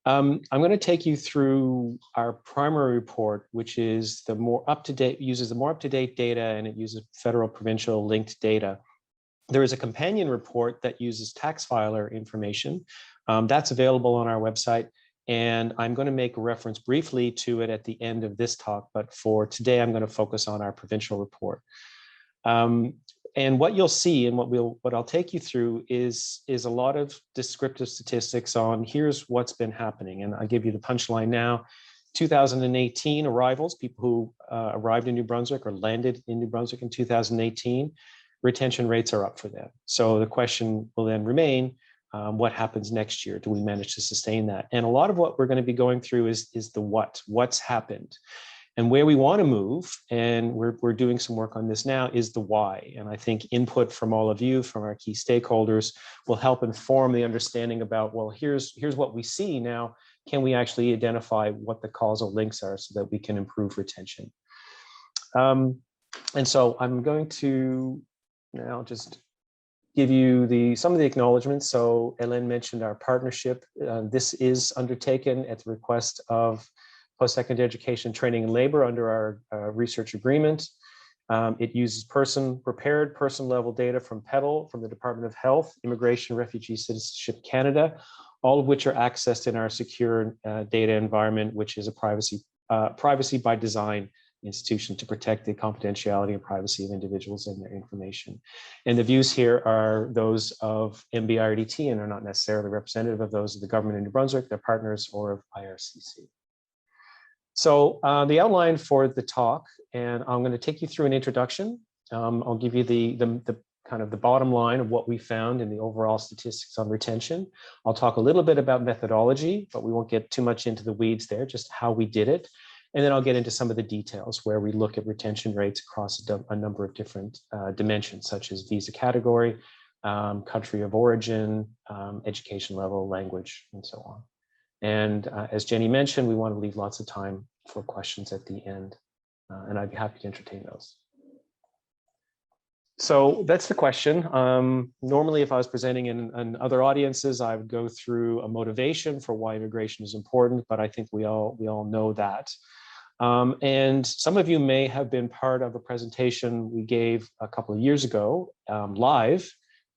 I'm going to take you through our primary report, which is the more up-to-date, uses the more up-to-date data, and it uses federal provincial linked data. There is a companion report that uses tax filer information. That's available on our website, and I'm going to make a reference briefly to it at the end of this talk, but for today, I'm going to focus on our provincial report. And what you'll see, and what I'll take you through is a lot of descriptive statistics on here's what's been happening. And I'll give you the punchline now. 2018 arrivals, people who arrived in New Brunswick or landed in New Brunswick in 2018, retention rates are up for them. So the question will then remain, what happens next year? Do we manage to sustain that? And a lot of what we're going to be going through is the what's happened. And where we want to move, and we're doing some work on this now, is the why. And I think input from all of you, from our key stakeholders, will help inform the understanding about, well, here's what we see now. Can we actually identify what the causal links are so that we can improve retention? And so I'm going to now just give you some of the acknowledgements. So Hélène mentioned our partnership. This is undertaken at the request of Post-Secondary Education, Training and Labor under our research agreement. It uses prepared person-level data from PEDAL, from the Department of Health, Immigration, Refugee, Citizenship Canada, all of which are accessed in our secure data environment, which is a privacy by design institution to protect the confidentiality and privacy of individuals and their information. And the views here are those of MBIRDT and are not necessarily representative of those of the government in New Brunswick, their partners, or of IRCC. So the outline for the talk, and I'm going to take you through an introduction. I'll give you the kind of the bottom line of what we found in the overall statistics on retention. I'll talk a little bit about methodology, but we won't get too much into the weeds there, just how we did it. And then I'll get into some of the details where we look at retention rates across a number of different dimensions, such as visa category, country of origin, education level, language, and so on. And as Jenny mentioned, we want to leave lots of time for questions at the end, and I'd be happy to entertain those. So that's the question. Normally, if I was presenting in other audiences, I would go through a motivation for why immigration is important, but I think we all know that. And some of you may have been part of a presentation we gave a couple of years ago, live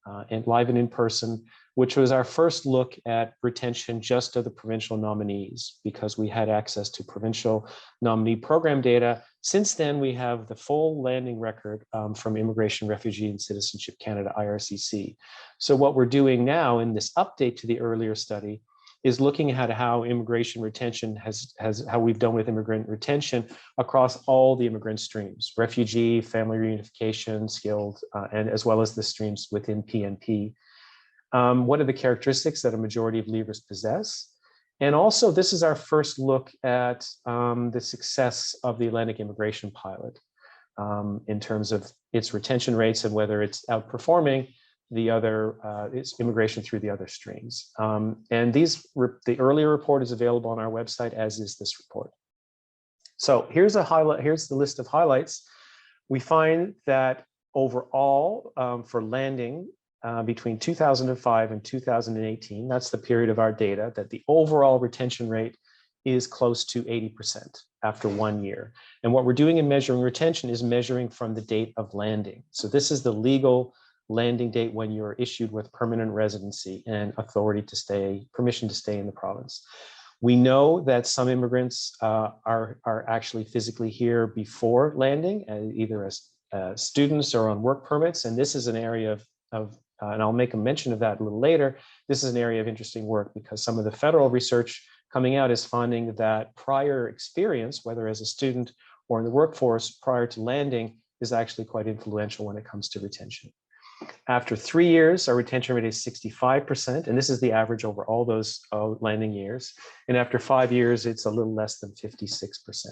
and in person, which was our first look at retention just of the provincial nominees, because we had access to provincial nominee program data. Since then, we have the full landing record from Immigration, Refugee, and Citizenship Canada, IRCC. So what we're doing now in this update to the earlier study is looking at how immigration retention how we've done with immigrant retention across all the immigrant streams, refugee, family reunification, skilled, and as well as the streams within PNP. What are the characteristics that a majority of leavers possess? And also, this is our first look at the success of the Atlantic Immigration Pilot in terms of its retention rates and whether it's outperforming its immigration through the other streams. And the earlier report is available on our website, as is this report. So here's the list of highlights. We find that overall, for landing, between 2005 and 2018, that's the period of our data, that the overall retention rate is close to 80% after 1 year. And what we're doing in measuring retention is measuring from the date of landing. So this is the legal landing date when you're issued with permanent residency and authority to stay, permission to stay in the province. We know that some immigrants are actually physically here before landing, either as students or on work permits. And this is an area of and I'll make a mention of that a little later. This is an area of interesting work because some of the federal research coming out is finding that prior experience, whether as a student or in the workforce prior to landing, is actually quite influential when it comes to retention. After 3 years, our retention rate is 65%, and this is the average over all those landing years. And after 5 years, it's a little less than 56%.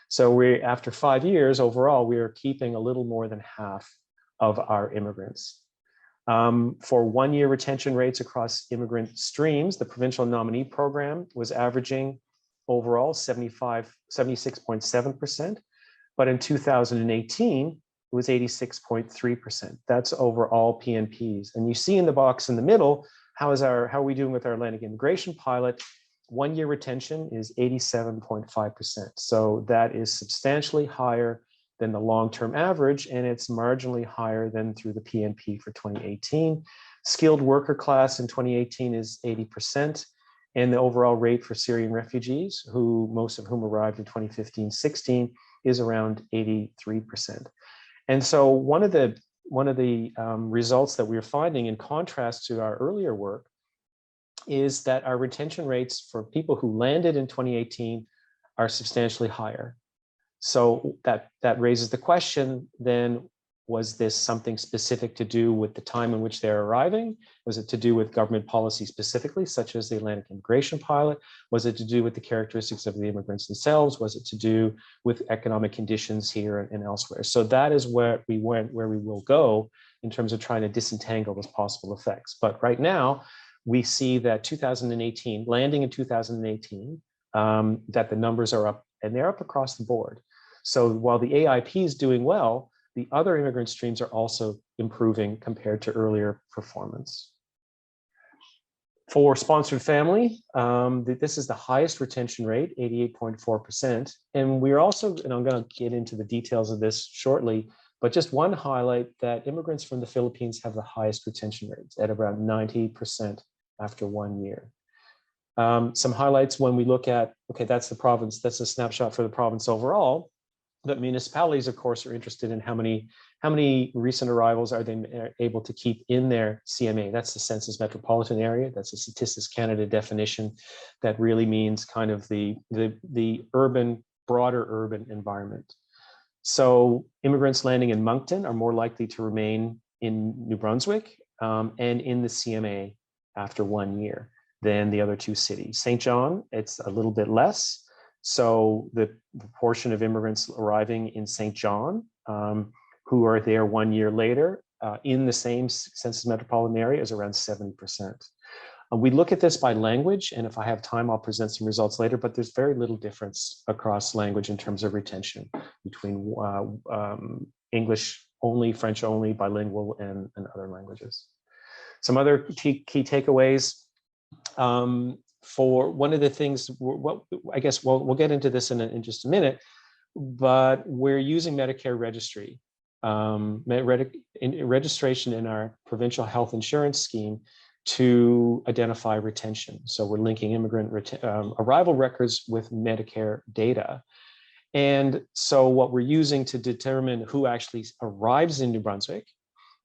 So after 5 years, overall, we are keeping a little more than half of our immigrants. For 1 year retention rates across immigrant streams, the provincial nominee program was averaging overall 76.7%, but in 2018, it was 86.3%. That's over all PNPs. And you see in the box in the middle, how are we doing with our Atlantic Immigration Pilot? 1-year retention is 87.5%. So that is substantially higher than the long-term average, and it's marginally higher than through the PNP for 2018. Skilled worker class in 2018 is 80%, and the overall rate for Syrian refugees, most of whom arrived in 2015-16, is around 83%. And so one of the results that we're finding, in contrast to our earlier work, is that our retention rates for people who landed in 2018 are substantially higher. So that raises the question, then, was this something specific to do with the time in which they're arriving? Was it to do with government policy specifically, such as the Atlantic Immigration Pilot? Was it to do with the characteristics of the immigrants themselves? Was it to do with economic conditions here and elsewhere? So that is where we will go in terms of trying to disentangle those possible effects. But right now, we see that 2018, landing in 2018, that the numbers are up, and they're up across the board. So while the AIP is doing well, the other immigrant streams are also improving compared to earlier performance. For sponsored family, this is the highest retention rate, 88.4%. And we're also, and I'm going to get into the details of this shortly, but just one highlight, that immigrants from the Philippines have the highest retention rates at around 90% after 1 year. Some highlights when we look at, okay, that's the province, that's a snapshot for the province overall. But municipalities, of course, are interested in how many recent arrivals are they able to keep in their CMA. That's the Census Metropolitan Area. That's a Statistics Canada definition that really means kind of the urban, broader urban environment. So immigrants landing in Moncton are more likely to remain in New Brunswick and in the CMA after 1 year than the other two cities. St. John, it's a little bit less. So the proportion of immigrants arriving in St. John who are there 1 year later in the same Census Metropolitan Area is around 70%. We look at this by language, and if I have time, I'll present some results later, but there's very little difference across language in terms of retention between English only, French only, bilingual, and other languages. Some other key takeaways. For one of the things, I guess we'll get into this in just a minute, but we're using Medicare registry, registration in our provincial health insurance scheme to identify retention. So we're linking immigrant arrival records with Medicare data. And so what we're using to determine who actually arrives in New Brunswick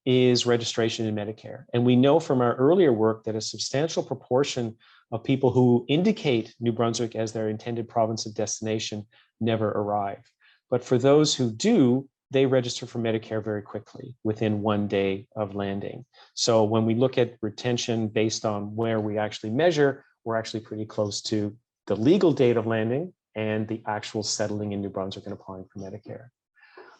is registration in Medicare. And we know from our earlier work that a substantial proportion of people who indicate New Brunswick as their intended province of destination never arrive. But for those who do, they register for Medicare very quickly within 1 day of landing. So when we look at retention based on where we actually measure, we're actually pretty close to the legal date of landing and the actual settling in New Brunswick and applying for Medicare.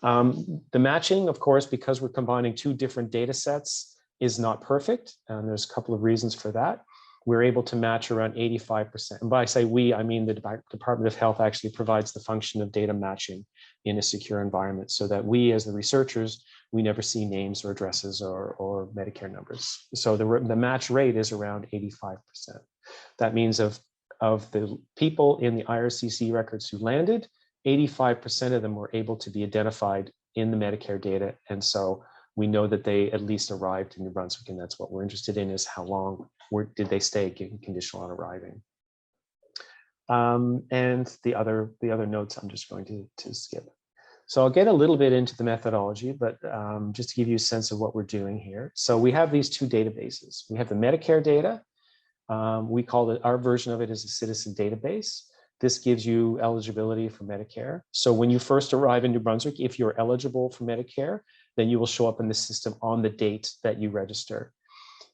The matching, of course, because we're combining two different data sets, is not perfect. And there's a couple of reasons for that. We're able to match around 85%. And by I say we, I mean the Department of Health actually provides the function of data matching in a secure environment so that we, as the researchers, we never see names or addresses or Medicare numbers. So the match rate is around 85%. That means of the people in the IRCC records who landed, 85% of them were able to be identified in the Medicare data. And so we know that they at least arrived in New Brunswick, and that's what we're interested in, is how long did they stay conditional on arriving. And the other notes I'm just going to skip. So I'll get a little bit into the methodology, but just to give you a sense of what we're doing here. So we have these two databases. We have the Medicare data. We call it, our version of it is a citizen database. This gives you eligibility for Medicare. So when you first arrive in New Brunswick, if you're eligible for Medicare, then you will show up in the system on the date that you register.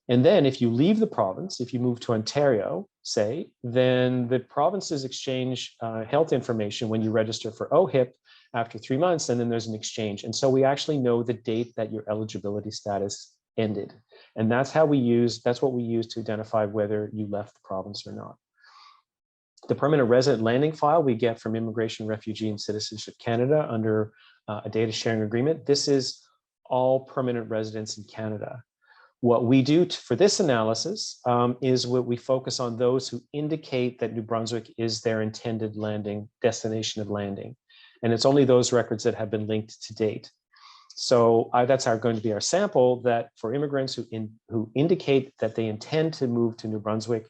And then if you leave the province, if you move to Ontario, say, then the provinces exchange health information when you register for OHIP after 3 months, and then there's an exchange. And so we actually know the date that your eligibility status ended. And that's what we use to identify whether you left the province or not. The permanent resident landing file we get from Immigration, Refugee, and Citizenship Canada under a data sharing agreement. This is all permanent residents in Canada. What we do for this analysis is what we focus on those who indicate that New Brunswick is their intended destination of landing. And it's only those records that have been linked to date. So that's going to be our sample, that for immigrants who indicate that they intend to move to New Brunswick,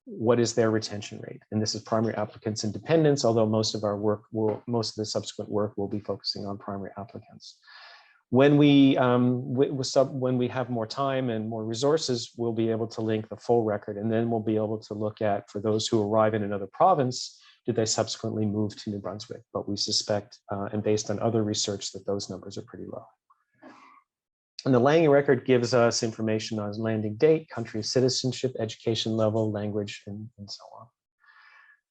what is their retention rate? And this is primary applicants and dependents, although most of the subsequent work will be focusing on primary applicants. When we have more time and more resources, we'll be able to link the full record, and then we'll be able to look at, for those who arrive in another province, did they subsequently move to New Brunswick? But we suspect, and based on other research, that those numbers are pretty low. And the landing record gives us information on landing date, country of citizenship, education level, language, and so on.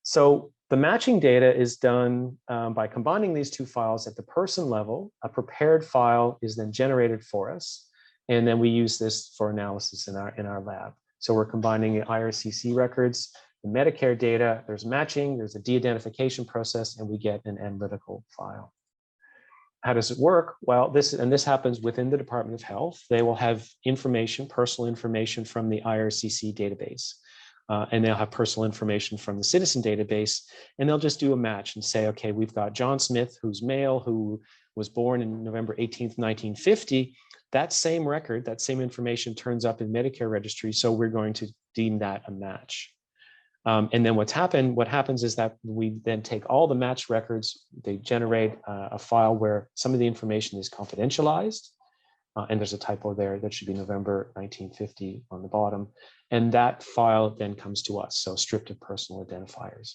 So the matching data is done by combining these two files at the person level. A prepared file is then generated for us, and then we use this for analysis in our lab. So we're combining the IRCC records, the Medicare data, there's matching, there's a de-identification process, and we get an analytical file. How does it work? Well, this happens within the Department of Health. They will have information, personal information from the IRCC database. And they'll have personal information from the citizen database, and they'll just do a match and say, okay, we've got John Smith, who's male, who was born in November 18th, 1950. That same record, that same information turns up in Medicare registry, so we're going to deem that a match. And then what happens is that we then take all the matched records, they generate a file where some of the information is confidentialized, and there's a typo there, that should be November 1950 on the bottom. And that file then comes to us, so stripped of personal identifiers.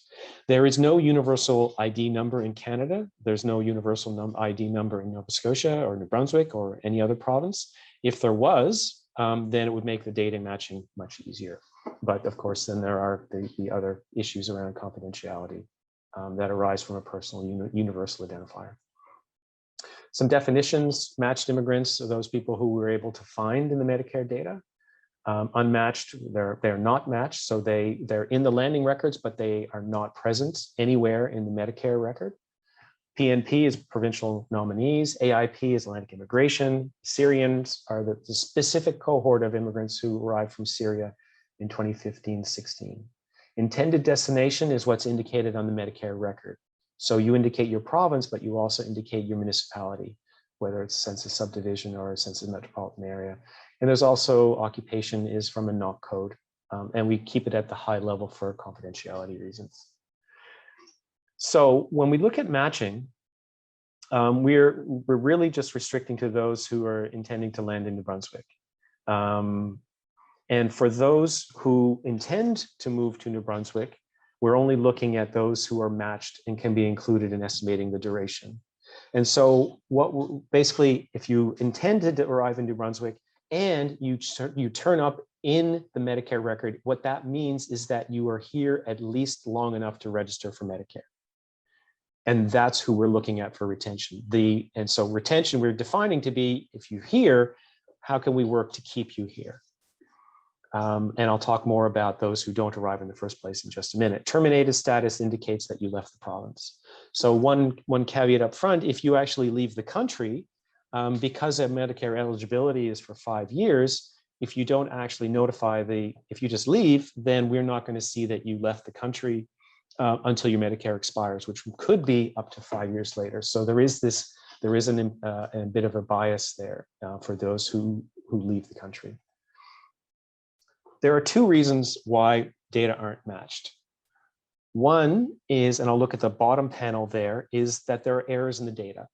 There is no universal ID number in Canada. There's no universal ID number in Nova Scotia or New Brunswick or any other province. If there was, then it would make the data matching much easier. But of course, then there are the other issues around confidentiality that arise from a personal universal identifier. Some definitions: matched immigrants are those people who we're able to find in the Medicare data. Unmatched, they're not matched, so they're in the landing records, but they are not present anywhere in the Medicare record. PNP is provincial nominees. AIP is Atlantic immigration. Syrians are the specific cohort of immigrants who arrived from Syria in 2015-16. Intended destination is what's indicated on the Medicare record. So you indicate your province, but you also indicate your municipality, whether it's census subdivision or a census metropolitan area. And there's also occupation is from a NOC code, and we keep it at the high level for confidentiality reasons. So when we look at matching, we're really just restricting to those who are intending to land in New Brunswick. And for those who intend to move to New Brunswick, we're only looking at those who are matched and can be included in estimating the duration. And so basically, if you intend to arrive in New Brunswick and you turn up in the Medicare record, what that means is that you are here at least long enough to register for Medicare. And that's who we're looking at for retention. And so retention we're defining to be, if you're here, how can we work to keep you here? And I'll talk more about those who don't arrive in the first place in just a minute. Terminated status indicates that you left the province. So one caveat up front: if you actually leave the country, because of Medicare eligibility is for 5 years, if you don't actually notify if you just leave, then we're not going to see that you left the country until your Medicare expires, which could be up to 5 years later. So there is a bit of a bias there for those who leave the country. There are two reasons why data aren't matched. One is, and I'll look at the bottom panel there, is that there are errors in the data.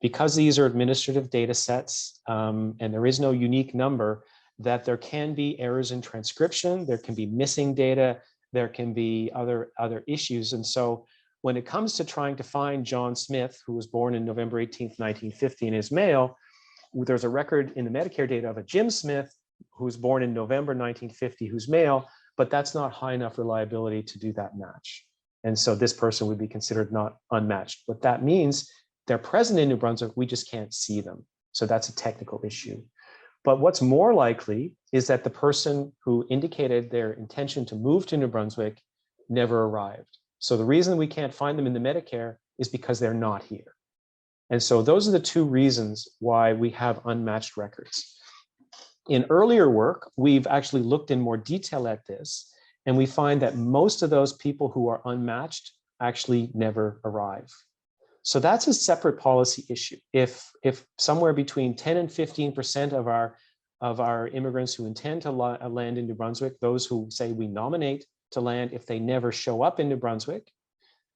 Because these are administrative data sets and there is no unique number, that there can be errors in transcription, there can be missing data, there can be other issues. And so when it comes to trying to find John Smith, who was born in November 18th, 1950 and is male, there's a record in the Medicare data of a Jim Smith who was born in November 1950, who's male, but that's not high enough reliability to do that match. And so this person would be considered not unmatched. What that means, they're present in New Brunswick, we just can't see them. So that's a technical issue. But what's more likely is that the person who indicated their intention to move to New Brunswick never arrived. So the reason we can't find them in the Medicare is because they're not here. And so those are the two reasons why we have unmatched records. In earlier work, we've actually looked in more detail at this, and we find that most of those people who are unmatched actually never arrive. So that's a separate policy issue. If somewhere between 10 and 15% of our immigrants who intend to land in New Brunswick, those who say we nominate to land, if they never show up in New Brunswick,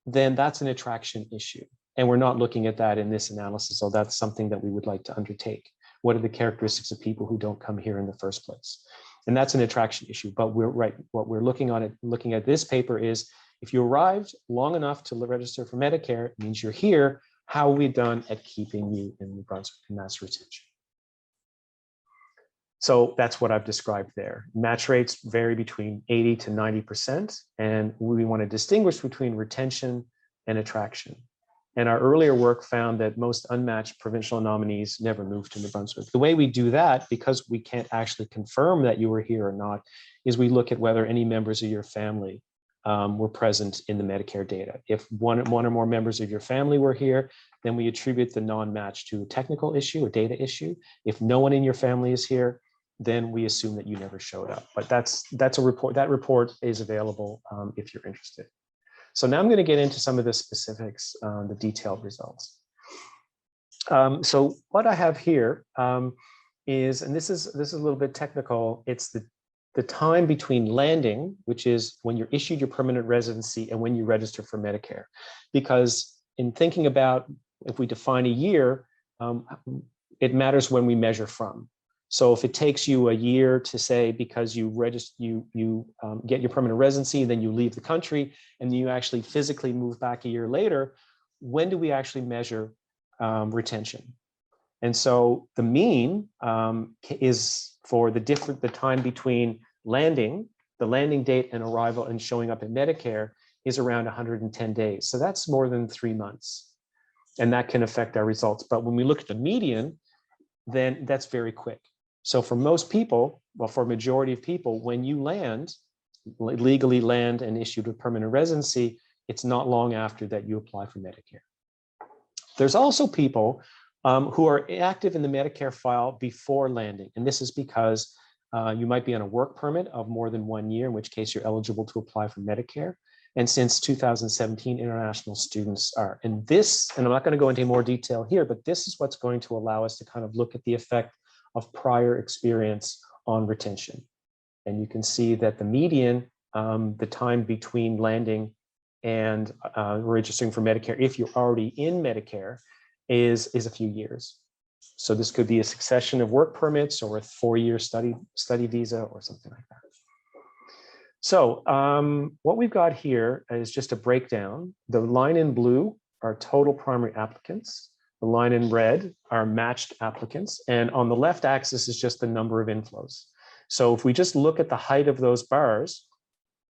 then that's an attraction issue. And we're not looking at that in this analysis, so that's something that we would like to undertake. What are the characteristics of people who don't come here in the first place? And that's an attraction issue, but we're right. What we're looking at this paper is, if you arrived long enough to register for Medicare, it means you're here. How are we done at keeping you in New Brunswick and mass retention? So that's what I've described there. Match rates vary between 80 to 90%, and we want to distinguish between retention and attraction. And our earlier work found that most unmatched provincial nominees never moved to New Brunswick. The way we do that, because we can't actually confirm that you were here or not, is we look at whether any members of your family were present in the Medicare data. If one or more members of your family were here, then we attribute the non-match to a technical issue, a data issue. If no one in your family is here, then we assume that you never showed up. But that's a report. That report is available if you're interested. So now I'm going to get into some of the specifics, the detailed results. So what I have here is, and this is a little bit technical, it's the time between landing, which is when you're issued your permanent residency, and when you register for Medicare. Because in thinking about, if we define a year, it matters when we measure from. So if it takes you a year to say, because you register, you get your permanent residency, then you leave the country, and you actually physically move back a year later, when do we actually measure retention? And so the mean is for the time between landing, the landing date and arrival and showing up in Medicare is around 110 days. So that's more than 3 months. And that can affect our results. But when we look at the median, then that's very quick. So for most people, well, for a majority of people, when you land, legally land and issued a permanent residency, it's not long after that you apply for Medicare. There's also people who are active in the Medicare file before landing. And this is because you might be on a work permit of more than 1 year, in which case you're eligible to apply for Medicare. And since 2017, international students are. And this, and I'm not going to go into more detail here, but this is what's going to allow us to kind of look at the effect of prior experience on retention. And you can see that the median, the time between landing and registering for Medicare, if you're already in Medicare, is a few years. So this could be a succession of work permits or a 4-year study visa or something like that. So what we've got here is just a breakdown. The line in blue are total primary applicants. The line in red are matched applicants. And on the left axis is just the number of inflows. So if we just look at the height of those bars,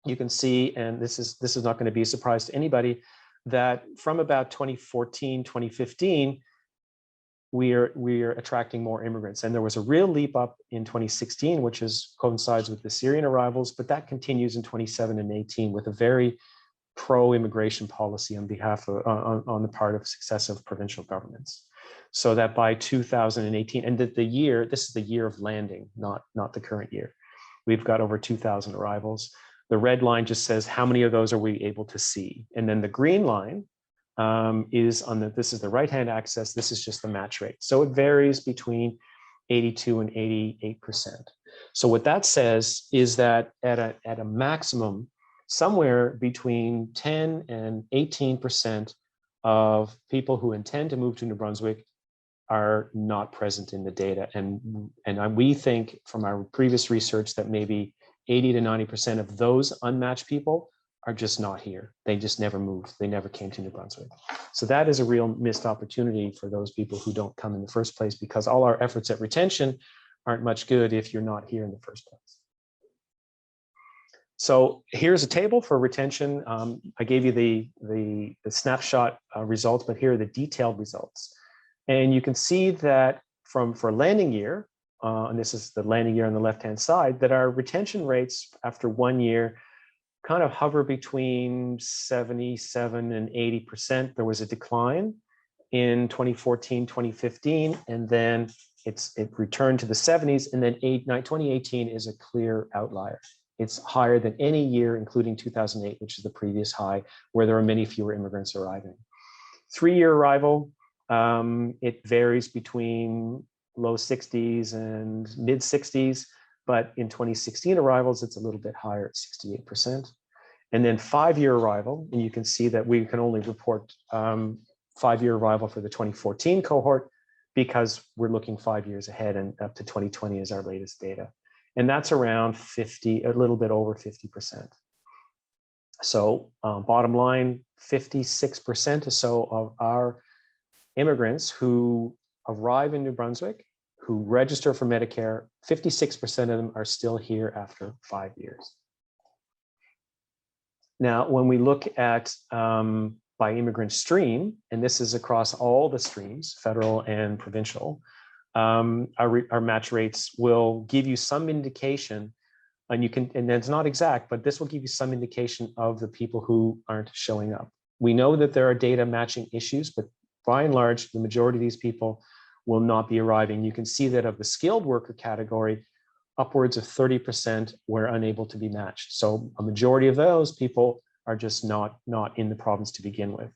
you can see, and this is not going to be a surprise to anybody, that from about 2014, 2015, we're attracting more immigrants. And there was a real leap up in 2016, which coincides with the Syrian arrivals, but that continues in 27 and 18 with a very pro-immigration policy on behalf of, on the part of successive provincial governments. So that by 2018, and this is the year of landing, not the current year, we've got over 2,000 arrivals. The red line just says how many of those are we able to see, and then the green line is on this is the right-hand axis. This is just the match rate. So it varies between 82 and 88%. So what that says is that at a maximum, somewhere between 10 and 18% of people who intend to move to New Brunswick are not present in the data. And we think from our previous research that maybe 80 to 90% of those unmatched people are just not here. They just never moved. They never came to New Brunswick. So that is a real missed opportunity for those people who don't come in the first place, because all our efforts at retention aren't much good if you're not here in the first place. So here's a table for retention. I gave you the snapshot results, but here are the detailed results. And you can see that for landing year, and this is the landing year on the left-hand side, that our retention rates after 1 year kind of hover between 77 and 80%. There was a decline in 2014, 2015, and then it returned to the 70s, and then 2018 is a clear outlier. It's higher than any year, including 2008, which is the previous high, where there are many fewer immigrants arriving. 3-year arrival, it varies between low 60s and mid 60s, but in 2016 arrivals, it's a little bit higher at 68%. And then 5-year arrival, and you can see that we can only report 5-year arrival for the 2014 cohort because we're looking 5 years ahead, and up to 2020 is our latest data. And that's around 50, a little bit over 50%. So bottom line, 56% or so of our immigrants who arrive in New Brunswick, who register for Medicare, 56% of them are still here after 5 years. Now, when we look at by immigrant stream, and this is across all the streams, federal and provincial, our match rates will give you some indication, and it's not exact, but this will give you some indication of the people who aren't showing up. We know that there are data matching issues, but by and large, the majority of these people will not be arriving. You can see that of the skilled worker category, upwards of 30% were unable to be matched. So a majority of those people are just not in the province to begin with.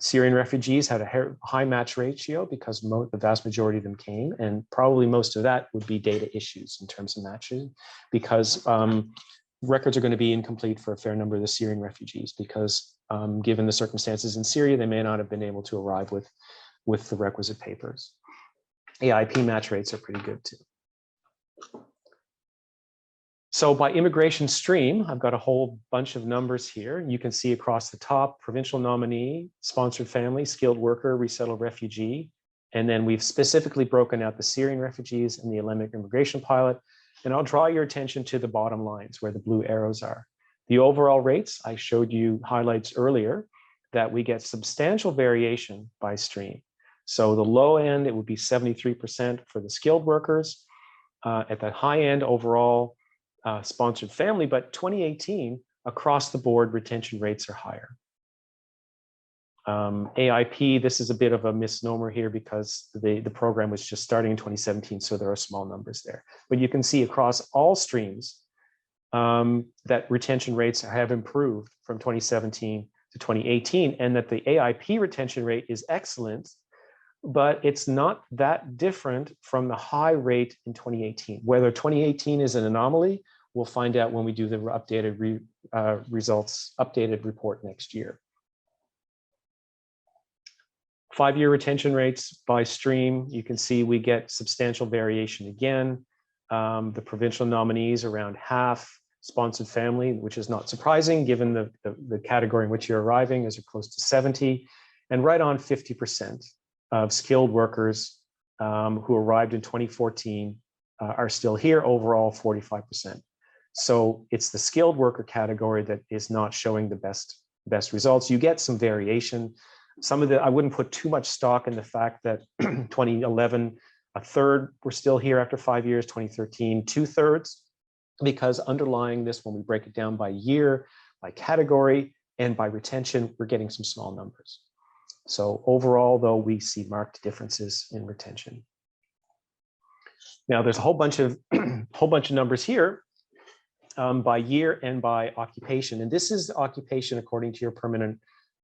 Syrian refugees had a high match ratio because the vast majority of them came, and probably most of that would be data issues in terms of matching, because records are going to be incomplete for a fair number of the Syrian refugees, because given the circumstances in Syria, they may not have been able to arrive with the requisite papers. AIP match rates are pretty good too. So by immigration stream, I've got a whole bunch of numbers here. You can see across the top, provincial nominee, sponsored family, skilled worker, resettled refugee. And then we've specifically broken out the Syrian refugees and the Olympic immigration pilot. And I'll draw your attention to the bottom lines where the blue arrows are. The overall rates, I showed you highlights earlier, that we get substantial variation by stream. So the low end, it would be 73% for the skilled workers. At that high end, overall, sponsored family, but 2018 across the board retention rates are higher. AIP, this is a bit of a misnomer here because the program was just starting in 2017, so there are small numbers there. But you can see across all streams that retention rates have improved from 2017 to 2018, and that the AIP retention rate is excellent, but it's not that different from the high rate in 2018. Whether 2018 is an anomaly, we'll find out when we do the updated results, updated report next year. 5-year retention rates by stream, you can see we get substantial variation again. The provincial nominees around half, sponsored family, which is not surprising given the category in which you're arriving, is close to 70, and right on 50% of skilled workers who arrived in 2014 are still here, overall 45%. So it's the skilled worker category that is not showing the best results. You get some variation. Some of I wouldn't put too much stock in the fact that 2011, a third were still here after 5 years, 2013, 2/3, because underlying this, when we break it down by year, by category, and by retention, we're getting some small numbers. So overall, though, we see marked differences in retention. Now, there's a whole bunch of numbers here by year and by occupation. And this is occupation according to your permanent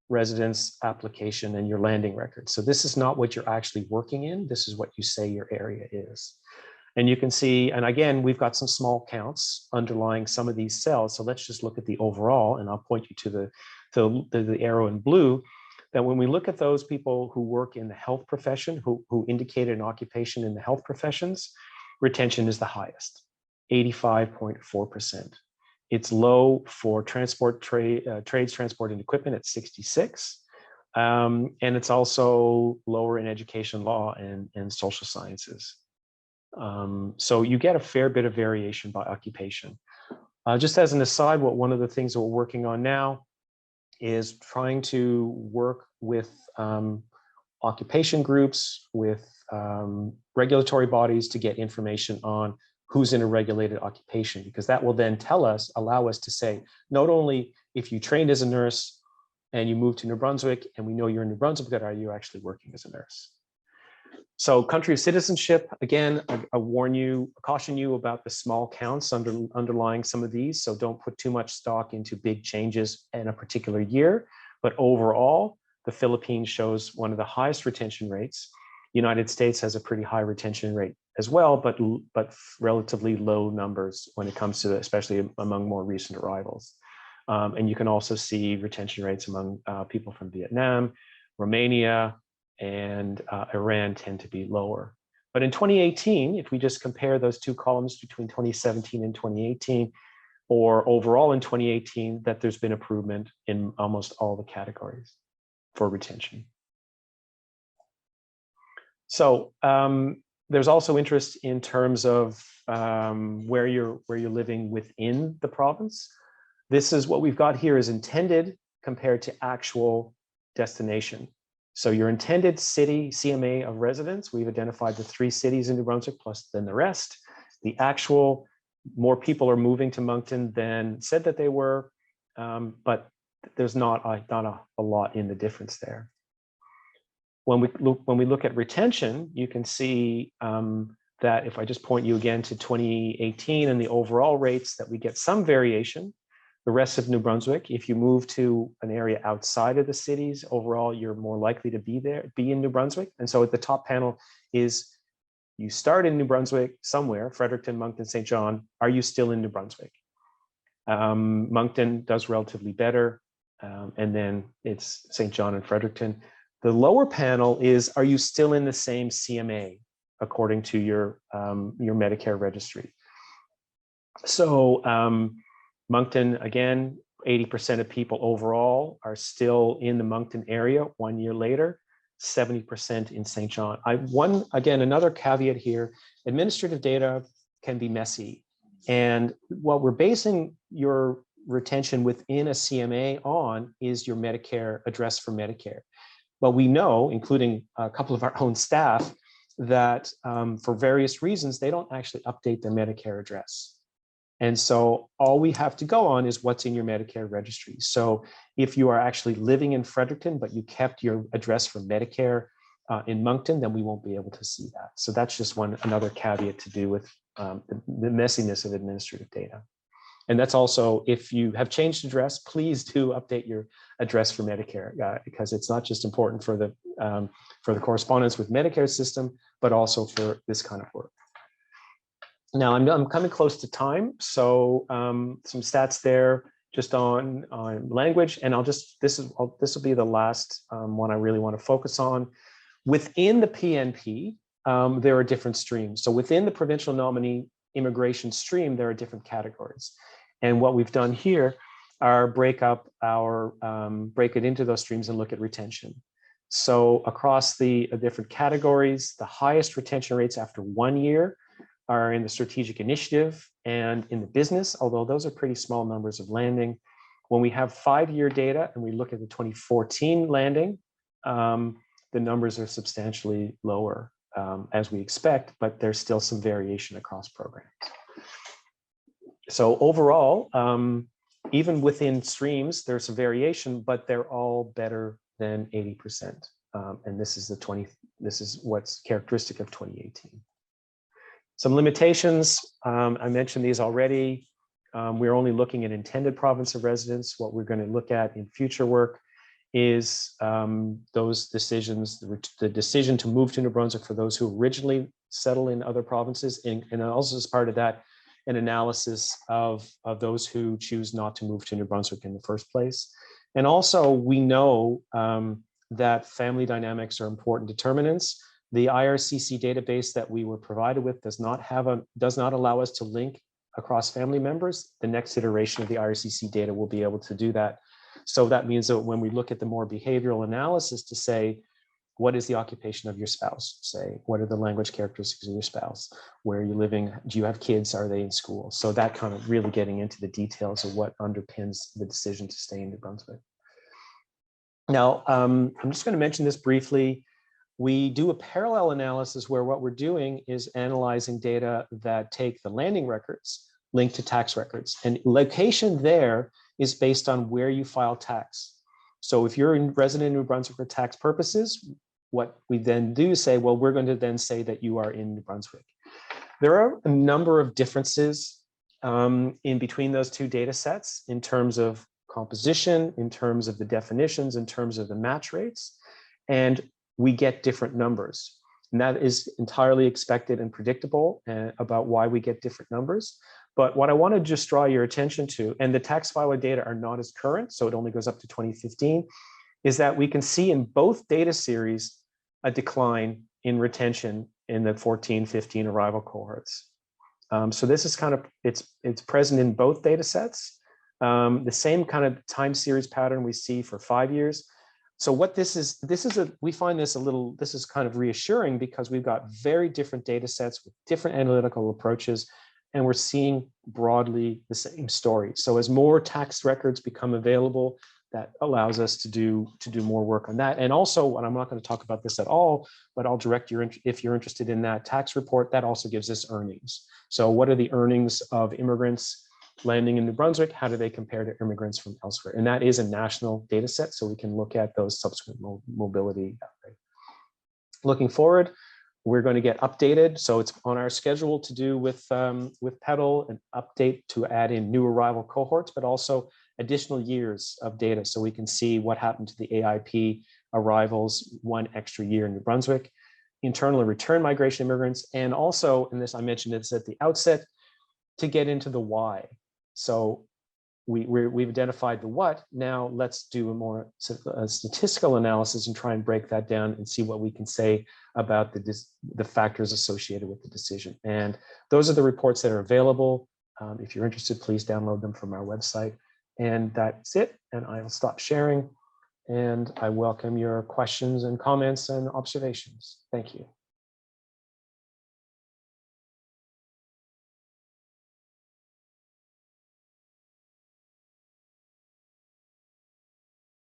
residence application and your landing record. So this is not what you're actually working in. This is what you say your area is. And you can see, and again, we've got some small counts underlying some of these cells. So let's just look at the overall, and I'll point you to the arrow in blue, that when we look at those people who work in the health profession, who indicated an occupation in the health professions, retention is the highest, 85.4%. It's low for trades, transport, and equipment at 66. And it's also lower in education, law, and social sciences. So you get a fair bit of variation by occupation. Just as an aside, one of the things that we're working on now is trying to work with occupation groups, with regulatory bodies to get information on who's in a regulated occupation, because that will then allow us to say, not only if you trained as a nurse and you moved to New Brunswick and we know you're in New Brunswick, but are you actually working as a nurse? So country of citizenship, again, I caution you about the small counts underlying some of these. So don't put too much stock into big changes in a particular year. But overall, the Philippines shows one of the highest retention rates. United States has a pretty high retention rate as well, but relatively low numbers when it comes to, especially among more recent arrivals. And you can also see retention rates among people from Vietnam, Romania, and Iran tend to be lower. But in 2018, if we just compare those two columns between 2017 and 2018, or overall in 2018, that there's been improvement in almost all the categories for retention. So there's also interest in terms of where you're living within the province. This is what we've got here is intended compared to actual destination. So your intended city CMA of residence, we've identified the 3 cities in New Brunswick plus then the rest. The actual, more people are moving to Moncton than said that they were, but there's not a lot in the difference there. When we look at retention, you can see that if I just point you again to 2018 and the overall rates, that we get some variation. The rest of New Brunswick, if you move to an area outside of the cities, overall, you're more likely to be in New Brunswick. And so at the top panel is, you start in New Brunswick somewhere, Fredericton, Moncton, St. John, are you still in New Brunswick? Moncton does relatively better. And then it's St. John and Fredericton. The lower panel is, are you still in the same CMA according to your Medicare registry? So Moncton, again, 80% of people overall are still in the Moncton area 1 year later, 70% in St. John. Another caveat here, administrative data can be messy. And what we're basing your retention within a CMA on is your Medicare address for Medicare. But we know, including a couple of our own staff, that for various reasons, they don't actually update their Medicare address. And so all we have to go on is what's in your Medicare registry. So if you are actually living in Fredericton, but you kept your address for Medicare in Moncton, then we won't be able to see that. So that's just another caveat to do with the messiness of administrative data. And that's also, if you have changed address, please do update your address for Medicare, because it's not just important for the correspondence with Medicare system, but also for this kind of work. Now I'm coming close to time, so some stats there just on language, and this will be the last one I really want to focus on. Within the PNP, there are different streams. So within the provincial nominee immigration stream, there are different categories, and what we've done here are break it into those streams and look at retention. So across the different categories, the highest retention rates after 1 year are in the strategic initiative and in the business, although those are pretty small numbers of landing. When we have 5-year data and we look at the 2014 landing, the numbers are substantially lower as we expect, but there's still some variation across programs. So overall, even within streams, there's some variation, but they're all better than 80%. And this is what's characteristic of 2018. Some limitations, I mentioned these already. We're only looking at intended province of residence. What we're going to look at in future work is those decisions, the decision to move to New Brunswick for those who originally settle in other provinces, and also as part of that, an analysis of those who choose not to move to New Brunswick in the first place. And also, we know that family dynamics are important determinants. The IRCC database that we were provided with does not allow us to link across family members. The next iteration of the IRCC data will be able to do that. So that means that when we look at the more behavioral analysis to say, what is the occupation of your spouse? Say, what are the language characteristics of your spouse? Where are you living? Do you have kids? Are they in school? So that kind of really getting into the details of what underpins the decision to stay in New Brunswick. Now, I'm just going to mention this briefly. We do a parallel analysis where what we're doing is analyzing data that take the landing records linked to tax records. And location there is based on where you file tax. So if you're resident in New Brunswick for tax purposes, what we then do say, well, we're going to then say that you are in New Brunswick. There are a number of differences in between those two data sets in terms of composition, in terms of the definitions, in terms of the match rates, and we get different numbers. And that is entirely expected and predictable about why we get different numbers. But what I want to just draw your attention to, and the tax filer data are not as current, so it only goes up to 2015, is that we can see in both data series a decline in retention in the 14-15 arrival cohorts. So this is kind of, it's present in both data sets. The same kind of time series pattern we see for 5 years. So what this is we find this this is kind of reassuring because we've got very different data sets with different analytical approaches, and we're seeing broadly the same story. So as more tax records become available, that allows us to do more work on that. And also, and I'm not going to talk about this at all, but I'll direct you, if you're interested in that tax report, that also gives us earnings. So what are the earnings of immigrants landing in New Brunswick? How do they compare to immigrants from elsewhere? And that is a national data set, so we can look at those subsequent mobility. Looking forward, we're going to get updated. So it's on our schedule to do with PEDAL, an update to add in new arrival cohorts, but also additional years of data so we can see what happened to the AIP arrivals 1 extra year in New Brunswick, internal and return migration immigrants, and also, and this I mentioned this at the outset, to get into the why. So we've identified the what. Now let's do a more statistical analysis and try and break that down and see what we can say about the factors associated with the decision. And those are the reports that are available. If you're interested, please download them from our website. And that's it. And I will stop sharing. And I welcome your questions and comments and observations. Thank you.